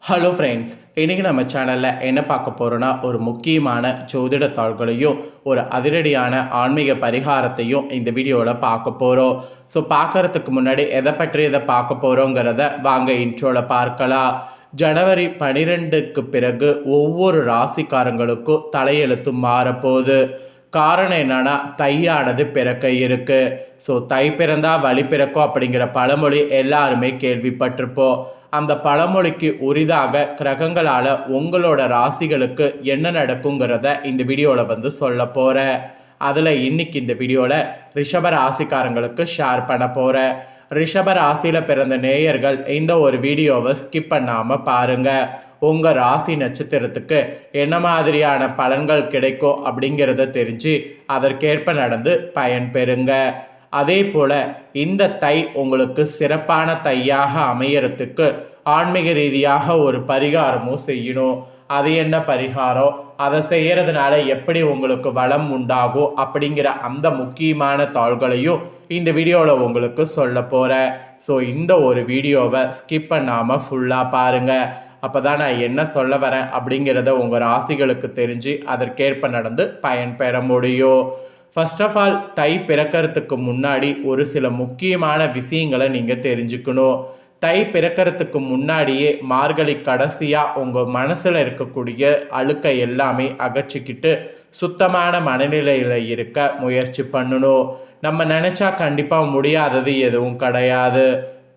Hello friends, இன்றைக்கி நம்ம சேனலில் என்ன பார்க்க போகிறோன்னா ஒரு முக்கியமான ஜோதிட தாள்களையும் ஒரு அதிரடியான ஆன்மீக பரிகாரத்தையும் இந்த வீடியோவில் பார்க்க போகிறோம். ஸோ பார்க்குறதுக்கு முன்னாடி எதை பற்றி இதை பார்க்க போகிறோங்கிறத வாங்க இன்ட்ரோவில் பார்க்கலாம். ஜனவரி 12க்கு பிறகு ஒவ்வொரு ராசிக்காரங்களுக்கும் தலையெழுத்து மாறப்போகுது. காரணம் என்னன்னா, தையானது பிறக்க இருக்கு. ஸோ தை பிறந்தா வழி பிறக்கும் அப்படிங்கிற பழமொழி எல்லாருமே கேள்விப்பட்டிருப்போம். அந்த பழமொழிக்கு உரிதாக கிரகங்களால் உங்களோட ராசிகளுக்கு என்ன நடக்குங்கிறத இந்த வீடியோவில் சொல்ல போகிறேன். அதில் இன்னைக்கு இந்த வீடியோவில் ரிஷப ராசிக்காரங்களுக்கு ஷேர் பண்ண போகிறேன். ரிஷப ராசியில் பிறந்த நேயர்கள் இந்த ஒரு வீடியோவை ஸ்கிப் பண்ணாமல் பாருங்கள். உங்கள் ராசி நட்சத்திரத்துக்கு என்ன மாதிரியான பலன்கள் கிடைக்கும் அப்படிங்கிறத தெரிஞ்சு அதற்கேற்ப நடந்து பயன் பெறுங்க. அதே போல் இந்த தை உங்களுக்கு சிறப்பான தையாக அமையறதுக்கு ஆன்மீக ரீதியாக ஒரு பரிகாரமும் செய்யணும். அது என்ன பரிகாரம், அதை செய்கிறதுனால எப்படி உங்களுக்கு வளம் உண்டாகும் அப்படிங்கிற அந்த முக்கியமான தாள்களையும் இந்த வீடியோவில் உங்களுக்கு சொல்ல போகிறேன். ஸோ இந்த ஒரு வீடியோவை ஸ்கிப் பண்ணாமல் ஃபுல்லாக பாருங்கள். அப்போ தான் நான் என்ன சொல்ல வரேன் அப்படிங்கிறத உங்கள் ராசிகளுக்கு தெரிஞ்சு அதற்கேற்ப நடந்து பயன்பெற முடியும். ஃபர்ஸ்ட் ஆஃப் ஆல், தை பிறக்கிறதுக்கு முன்னாடி ஒரு சில முக்கியமான விஷயங்களை நீங்கள் தெரிஞ்சுக்கணும். தை பிறக்கிறதுக்கு முன்னாடியே மார்கழி கடைசியாக உங்கள் மனசில் இருக்கக்கூடிய அழுக்கை எல்லாமே அகற்றிக்கிட்டு சுத்தமான மனநிலையில் இருக்க முயற்சி பண்ணணும். நம்ம நினச்சா கண்டிப்பாக முடியாதது எதுவும் கிடையாது.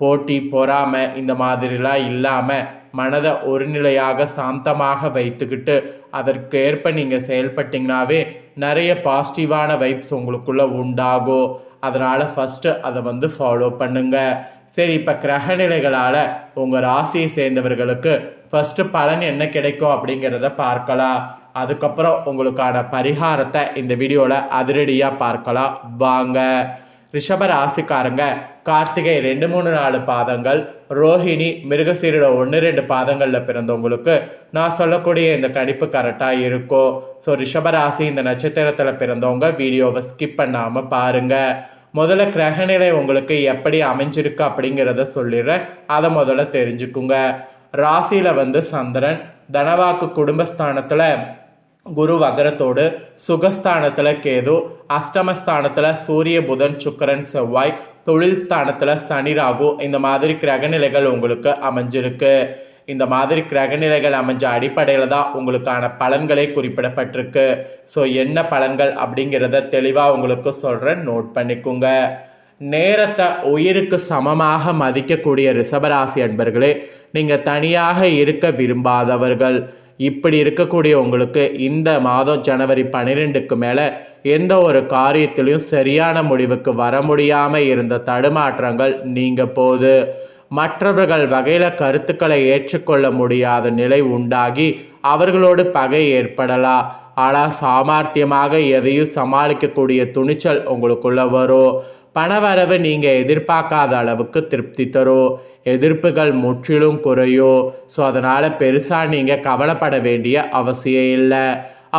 போட்டி பொறாமை இந்த மாதிரிலாம் இல்லாமல் மனதை ஒருநிலையாக சாந்தமாக வைத்துக்கிட்டு அதற்கு ஏற்ப நீங்கள் செயல்பட்டிங்கனாவே நிறைய பாசிட்டிவான வைப்ஸ் உங்களுக்குள்ளே உண்டாகும். அதனால் ஃபஸ்ட்டு அதை ஃபாலோ பண்ணுங்கள். சரி, இப்போ கிரகநிலைகளால் உங்கள் ராசியை சேர்ந்தவர்களுக்கு ஃபஸ்ட்டு பலன் என்ன கிடைக்கும் அப்படிங்கிறத பார்க்கலாம். அதுக்கப்புறம் உங்களுக்கான பரிகாரத்தை இந்த வீடியோவில் அதிரடியாக பார்க்கலாம். வாங்க. ரிஷப ராசிக்காரங்க கார்த்திகை 2, 3, 4 பாதங்கள், ரோஹிணி மிருகசீரிட 1, 2 பாதங்களில் பிறந்தவங்களுக்கு நான் சொல்லக்கூடிய இந்த கணிப்பு கரெக்டாக இருக்கும். ஸோ ரிஷபராசி இந்த நட்சத்திரத்தில் பிறந்தவங்க வீடியோவை ஸ்கிப் பண்ணாமல் பாருங்கள். முதல்ல கிரகநிலை உங்களுக்கு எப்படி அமைஞ்சிருக்கு அப்படிங்கிறத சொல்லிடுறேன். அதை முதல்ல தெரிஞ்சுக்குங்க. ராசியில் சந்திரன், தனவாக்கு குடும்பஸ்தானத்தில் குரு வகரத்தோடு, சுகஸ்தானத்தில் கேது, அஷ்டமஸ்தானத்தில் சூரிய புதன் சுக்கிரன் செவ்வாய், தொழில் ஸ்தானத்தில் சனி ராகு, இந்த மாதிரி கிரகநிலைகள் உங்களுக்கு அமைஞ்சிருக்கு. இந்த மாதிரி கிரகநிலைகள் அமைஞ்ச அடிப்படையில் தான் உங்களுக்கான பலன்களே குறிப்பிடப்பட்டிருக்கு. ஸோ என்ன பலன்கள் அப்படிங்கிறத தெளிவாக உங்களுக்கு சொல்கிறேன், நோட் பண்ணிக்கோங்க. நேரத்தை உயிருக்கு சமமாக மதிக்கக்கூடிய ரிஷபராசி அன்பர்களே, நீங்கள் தனியாக இருக்க விரும்பாதவர்கள். இப்படி இருக்கக்கூடிய உங்களுக்கு இந்த மாதம் ஜனவரி 12க்கு மேலே எந்த ஒரு காரியத்திலையும் சரியான முடிவுக்கு வர முடியாமல் இருந்த தடுமாற்றங்கள் நீங்க போது. மற்றவர்கள் வகையில் கருத்துக்களை ஏற்றுக்கொள்ள முடியாத நிலை உண்டாகி அவர்களோடு பகை ஏற்படலாம். ஆனால் சாமர்த்தியமாக எதையும் சமாளிக்கக்கூடிய துணிச்சல் உங்களுக்குள்ள வரும். பணவரவு நீங்கள் எதிர்பார்க்காத அளவுக்கு திருப்தி தரும். எதிர்ப்புகள் முற்றிலும் குறையும். ஸோ அதனால் பெருசாக நீங்கள் கவலைப்பட வேண்டிய அவசியம் இல்லை.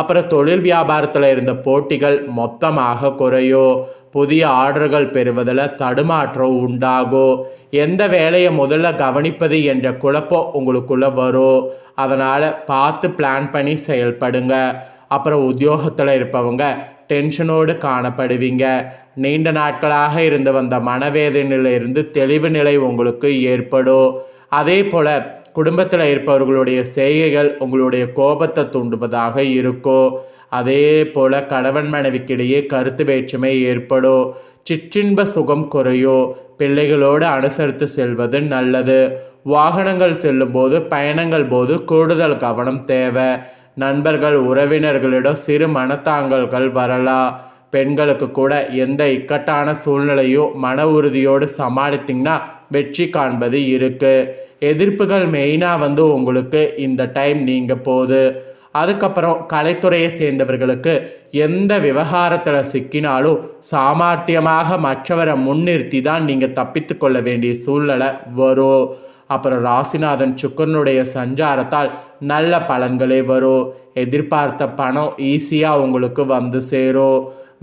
அப்புறம் தொழில் வியாபாரத்தில் இருந்த போட்டிகள் மொத்தமாக குறையும். புதிய ஆர்டர்கள் பெறுவதில் தடுமாற்றம் உண்டாகும். எந்த வேலையை முதல்ல கவனிப்பது என்ற குழப்பம் உங்களுக்குள்ளே வரும். அதனால் பார்த்து பிளான் பண்ணி செயல்படுங்க. அப்புறம் உத்தியோகத்தில் இருப்பவங்க டென்ஷனோடு காணப்படுவீங்க. நீண்ட நாட்களாக இருந்து வந்த மனவேதனையிலிருந்து தெளிவு நிலை உங்களுக்கு ஏற்படும். அதே போல் குடும்பத்தில் இருப்பவர்களுடைய செய்கைகள் உங்களுடைய கோபத்தை தூண்டுவதாக இருக்கும். அதே போல் கணவன் மனைவிக்கிடையே கருத்து வேற்றுமை ஏற்படும். சிற்றின்ப சுகம் குறையும். பிள்ளைகளோடு அனுசரித்து செல்வது நல்லது. வாகனங்கள் செல்லும்போது பயணங்கள் போது கூடுதல் கவனம் தேவை. நண்பர்கள் உறவினர்களிடம் சிறு மனத்தாங்கல்கள் வரலாம். பெண்களுக்கு கூட எந்த இக்கட்டான சூழ்நிலையும் மன உறுதியோடு சமாளித்திங்கன்னா வெற்றி காண்பது இருக்குது. எதிர்ப்புகள் மெயினாக உங்களுக்கு இந்த டைம் நீங்க போகுது. அதுக்கப்புறம் கலைத்துறையை சேர்ந்தவர்களுக்கு எந்த விவகாரத்தில் சிக்கினாலும் சாமர்த்தியமாக மற்றவரை முன்னிறுத்தி தான் நீங்கள் தப்பித்து கொள்ள வேண்டிய சூழ்நிலை வரும். அப்புறம் ராசிநாதன் சுக்கரனுடைய சஞ்சாரத்தால் நல்ல பலன்களே வரும். எதிர்பார்த்த பணம் ஈஸியாக உங்களுக்கு வந்து சேரும்.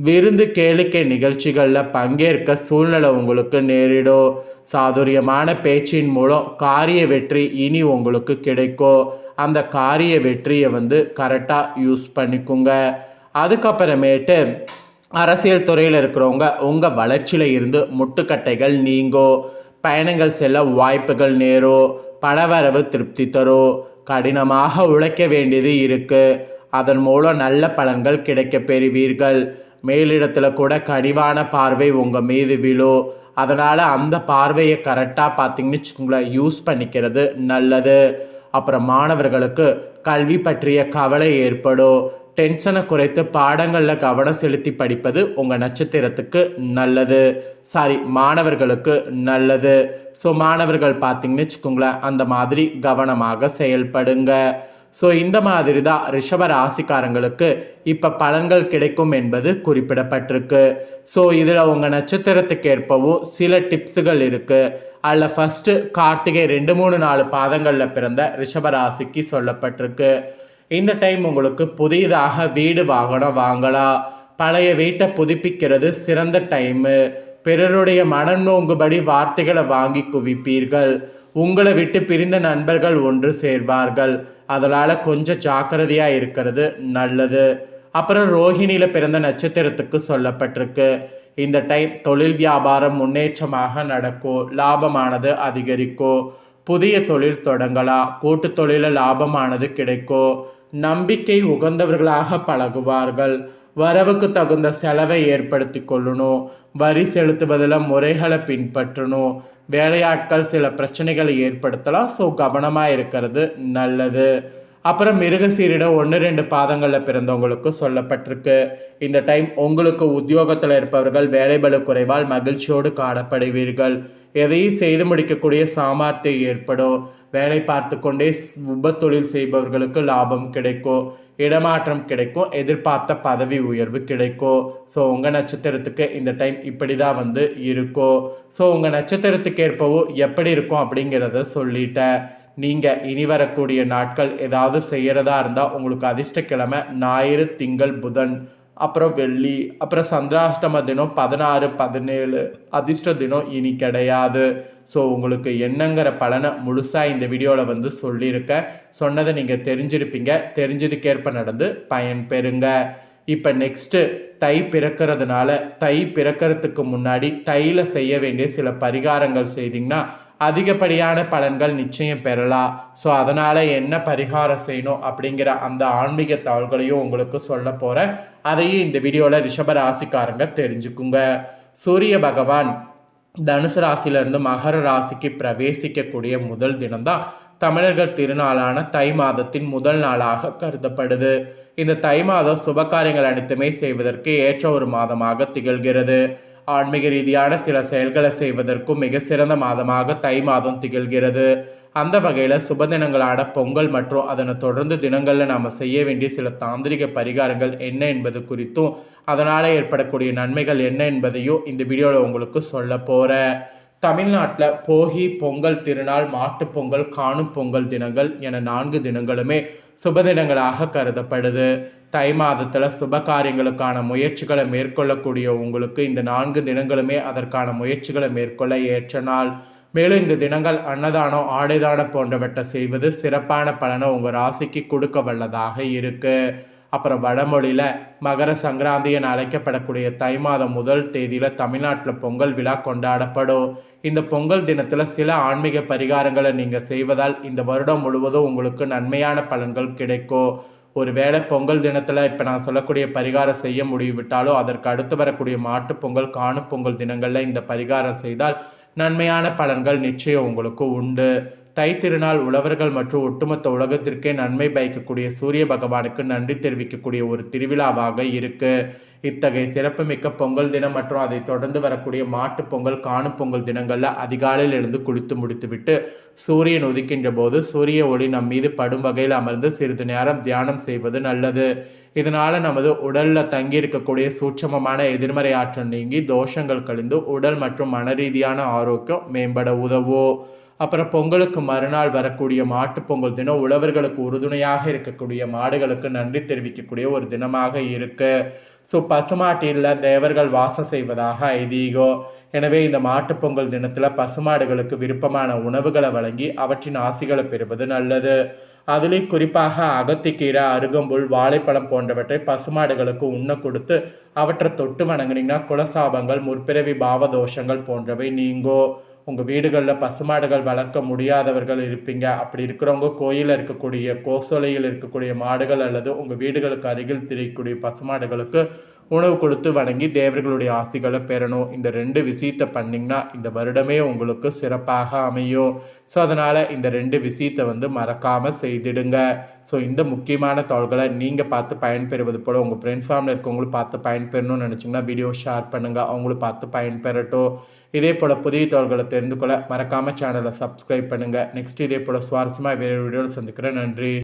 விருந்து கேளிக்கை நிகழ்ச்சிகளில் பங்கேற்க சூழ்நிலை உங்களுக்கு நேரிடும். சாதுரியமான பேச்சின் மூலம் காரிய வெற்றி இனி உங்களுக்கு கிடைக்கும். அந்த காரிய வெற்றியை கரெக்டாக யூஸ் பண்ணிக்கோங்க. அதுக்கப்புறமேட்டு அரசியல் துறையில் இருக்கிறவங்க உங்கள் வளர்ச்சியில் இருந்து முட்டுக்கட்டைகள் நீங்கும். பயணங்கள் செல்ல வாய்ப்புகள் நேரும். பணவரவு திருப்தி தரும். கடினமாக உழைக்க வேண்டியது இருக்குது. அதன் மூலம் நல்ல பலன்கள் கிடைக்க பெறுவீர்கள். மேலிடத்தில் கூட கனிவான பார்வை உங்கள் மீது விழும். அதனால் அந்த பார்வையை கரெக்டாக பார்த்தீங்கன்னு வச்சுக்கோங்களேன், யூஸ் பண்ணிக்கிறது நல்லது. அப்புறம் மாணவர்களுக்கு கல்வி பற்றிய கவலை ஏற்படும். டென்ஷனை குறைத்து பாடங்களில் கவனம் செலுத்தி படிப்பது உங்கள் நட்சத்திரத்துக்கு நல்லது. மாணவர்களுக்கு நல்லது. ஸோ மாணவர்கள் பார்த்தீங்கன்னு வச்சுக்கோங்களேன், அந்த மாதிரி கவனமாக செயல்படுங்க. ஸோ இந்த மாதிரி தான் ரிஷப ராசிக்காரங்களுக்கு இப்போ பலன்கள் கிடைக்கும் என்பது குறிப்பிடப்பட்டிருக்கு. ஸோ இதில் உங்கள் நட்சத்திரத்துக்கு ஏற்பவும் சில டிப்ஸுகள் இருக்குது. அதில் ஃபஸ்ட்டு கார்த்திகை 2, 3, 4 பாதங்களில் பிறந்த ரிஷப ராசிக்கு சொல்லப்பட்டிருக்கு. இந்த டைம் உங்களுக்கு புதிதாக வீடு வாகனம் வாங்கலாம். பழைய வீட்டை புதுப்பிக்கிறது சிறந்த டைமு. பிறருடைய மனநோங்குபடி வார்த்தைகளை வாங்கி குவிப்பீர்கள். உங்களை விட்டு பிரிந்த நண்பர்கள் ஒன்று சேர்வார்கள். அதனால் கொஞ்சம் ஜாக்கிரதையாக இருக்கிறது நல்லது. அப்புறம் ரோஹிணியில் பிறந்த நட்சத்திரத்துக்கு சொல்லப்பட்டிருக்கு. இந்த டைம் தொழில் வியாபாரம் முன்னேற்றமாக நடக்கும். லாபமானது அதிகரிக்கும். புதிய தொழில் தொடங்கலாம். கூட்டு தொழிலில் லாபமானது கிடைக்கும். நம்பிக்கை உகந்தவர்களாக பழகுவார்கள். வரவுக்கு தகுந்த செலவை ஏற்படுத்தி கொள்ளணும். வரி செலுத்துவதில் முறைகளை பின்பற்றணும். வேலையாட்கள் சில பிரச்சனைகளை ஏற்படுத்தலாம். ஸோ கவனமாக இருக்கிறது நல்லது. அப்புறம் மிருகசீரிட 1, 2 பாதங்களில் பிறந்தவங்களுக்கு சொல்லப்பட்டிருக்கு. இந்த டைம் உங்களுக்கு உத்தியோகத்தில் இருப்பவர்கள் வேலைபளு குறைவால் மகிழ்ச்சியோடு காணப்படுவீர்கள். எதையும் செய்து முடிக்கக்கூடிய சாமர்த்தியம் ஏற்படும். வேலை பார்த்து கொண்டே உப தொழில் செய்பவர்களுக்கு லாபம் கிடைக்கும். இடமாற்றம் கிடைக்கும். எதிர்பார்த்த பதவி உயர்வு கிடைக்கும். ஸோ உங்கள் நட்சத்திரத்துக்கு இந்த டைம் இப்படி தான் இருக்கும். ஸோ உங்கள் நட்சத்திரத்துக்கு ஏற்பவும் எப்படி இருக்கும் அப்படிங்கிறத சொல்லிட்டேன். நீங்கள் இனி வரக்கூடிய நாட்கள் ஏதாவது செய்கிறதா இருந்தால் உங்களுக்கு அதிர்ஷ்டக்கிழமை ஞாயிறு, திங்கள், புதன், அப்புறம் வெள்ளி, அப்புறம் சந்திராஷ்டம தினம் 16, 17. அதிர்ஷ்ட தினம் இனி கிடையாது. ஸோ உங்களுக்கு என்னங்கிற பலனை முழுசாக இந்த வீடியோவில் சொல்லியிருக்கேன். சொன்னதை நீங்கள் தெரிஞ்சிருப்பீங்க. தெரிஞ்சதுக்கேற்ப நடந்து பயன் பெறுங்க. இப்போ நெக்ஸ்ட்டு தை பிறக்கிறதுனால தை பிறக்கிறதுக்கு முன்னாடி தையில் செய்ய வேண்டிய சில பரிகாரங்கள் செய்திங்கன்னா அதிகப்படியான பலன்கள் நிச்சயம் பெறலாம். ஸோ அதனால் என்ன பரிகாரம் செய்யணும் அப்படிங்கிற அந்த ஆன்மீக தாள்களையும் உங்களுக்கு சொல்ல போகிறேன். அதையும் இந்த வீடியோவில் ரிஷப ராசிக்காரங்க தெரிஞ்சுக்குங்க. சூரிய பகவான் தனுசு ராசியிலிருந்து மகர ராசிக்கு பிரவேசிக்கக்கூடிய முதல் தினம்தான் தமிழர்கள் திருநாளான தை மாதத்தின் முதல் நாளாக கருதப்படுது. இந்த தை மாதம் சுபகாரியங்கள் அனைத்துமே செய்வதற்கு ஏற்ற ஒரு மாதமாக திகழ்கிறது. ஆன்மீக ரீதியான சில செயல்களை செய்வதற்கும் மிக சிறந்த மாதமாக தை மாதம் திகழ்கிறது. அந்த வகையில் சுப தினங்களான பொங்கல் மற்றும் அதனை தொடர்ந்து தினங்களில் நாம் செய்ய வேண்டிய சில தாந்திரிக பரிகாரங்கள் என்ன என்பது குறித்தும் அதனால் ஏற்படக்கூடிய நன்மைகள் என்ன என்பதையும் இந்த வீடியோவில் உங்களுக்கு சொல்ல போகிறேன். தமிழ்நாட்டில் போகி, பொங்கல் திருநாள், மாட்டுப் பொங்கல், காணும் பொங்கல் தினங்கள் என 4 தினங்களுமே சுப தினங்களாக கருதப்படுது. தை மாதத்தில் சுப காரியங்களுக்கான முயற்சிகளை மேற்கொள்ளக்கூடிய உங்களுக்கு இந்த 4 தினங்களுமே அதற்கான முயற்சிகளை மேற்கொள்ள ஏற்ற நாள். மேலும் இந்த தினங்கள் அன்னதானம், ஆடைதானம் போன்றவற்றை செய்வது சிறப்பான பலனை உங்கள் ராசிக்கு கொடுக்க வல்லதாக இருக்குது. அப்புறம் வடமொழியில் மகர சங்கராந்தி என அழைக்கப்படக்கூடிய தை மாதம் முதல் தேதியில் தமிழ்நாட்டில் பொங்கல் விழா கொண்டாடப்படும். இந்த பொங்கல் தினத்தில் சில ஆன்மீக பரிகாரங்களை நீங்கள் செய்வதால் இந்த வருடம் முழுவதும் உங்களுக்கு நன்மையான பலன்கள் கிடைக்கும். ஒருவேளை பொங்கல் தினத்தில் இப்போ நான் சொல்லக்கூடிய பரிகாரம் செய்ய முடிவிட்டாலோ அதற்கு அடுத்து வரக்கூடிய மாட்டுப் பொங்கல், காணும் பொங்கல் தினங்களில் இந்த பரிகாரம் செய்தால் நன்மையான பலன்கள் நிச்சயம் உங்களுக்கு உண்டு. தை திருநாள் உழவர்கள் மற்றும் ஒட்டுமொத்த உலகத்திற்கே நன்மை பயக்கக்கூடிய சூரிய பகவானுக்கு நன்றி தெரிவிக்கக்கூடிய ஒரு திருவிழாவாக இருக்கு. இத்தகைய சிறப்புமிக்க பொங்கல் தினம் மற்றும் அதை தொடர்ந்து வரக்கூடிய மாட்டுப் பொங்கல், காணும் பொங்கல் தினங்களில் அதிகாலையில் எழுந்து குளித்து முடித்துவிட்டு சூரியன் உதிக்கின்ற போது சூரிய ஒளி நம் மீது படும் வகையில் அமர்ந்து சிறிது நேரம் தியானம் செய்வது நல்லது. இதனால் நமது உடலில் தங்கியிருக்கக்கூடிய சூட்சமமான எதிர்மறை ஆற்றல் நீங்கி தோஷங்கள் கழிந்து உடல் மற்றும் மன ரீதியான ஆரோக்கியம் மேம்பட உதவும். அப்புறம் பொங்கலுக்கு மறுநாள் வரக்கூடிய மாட்டுப் பொங்கல் தினம் உழவர்களுக்கு உறுதுணையாக இருக்கக்கூடிய மாடுகளுக்கு நன்றி தெரிவிக்கக்கூடிய ஒரு தினமாக இருக்கு. ஸோ பசுமாட்டில் தேவர்கள் வாசம் செய்வதாக ஐதீகம். எனவே இந்த மாட்டுப் பொங்கல் தினத்தில் பசுமாடுகளுக்கு விருப்பமான உணவுகளை வழங்கி அவற்றின் ஆசிகளை பெறுவது நல்லது. அதுலேயும் குறிப்பாக அகத்திக்கீரை, அருகம்புல், வாழைப்பழம் போன்றவற்றை பசுமாடுகளுக்கு உண்ண கொடுத்து அவற்றை தொட்டு வணங்குனீங்கன்னா குலசாபங்கள், முற்பிறவி பாவதோஷங்கள் போன்றவை நீங்கும். உங்கள் வீடுகளில் பசுமாடுகள் வளர்க்க முடியாதவர்கள் இருப்பீங்க. அப்படி இருக்கிறவங்க கோயிலில் இருக்கக்கூடிய கோசலையில் இருக்கக்கூடிய மாடுகள் அல்லது உங்கள் வீடுகளுக்கு அருகில் திரியக்கூடிய பசுமாடுகளுக்கு உணவு கொடுத்து வணங்கி தேவர்களுடைய ஆசிகளை பெறணும். இந்த 2 விஷயத்தை பண்ணிங்கன்னா இந்த வருடமே உங்களுக்கு சிறப்பாக அமையும். ஸோ அதனால் இந்த 2 விஷயத்தை மறக்காமல் செய்திடுங்க. ஸோ இந்த முக்கியமான தகவல்களை நீங்கள் பார்த்து பயன்பெறுவது போல் உங்கள் ஃப்ரெண்ட்ஸ் ஃபேமிலி இருக்கவங்களும் பார்த்து பயன்பெறணும்னு நினச்சிங்கன்னா வீடியோ ஷேர் பண்ணுங்கள். அவங்களும் பார்த்து பயன்பெறட்டும். இதே போல் புதிய தகவல்களை தெரிந்து கொள்ள மறக்காமல் சேனலை சப்ஸ்கிரைப் பண்ணுங்கள். நெக்ஸ்ட் இதே போல் சுவாரஸ்யமாக வேறு வீடியோவில் சந்திக்கிறேன். நன்றி.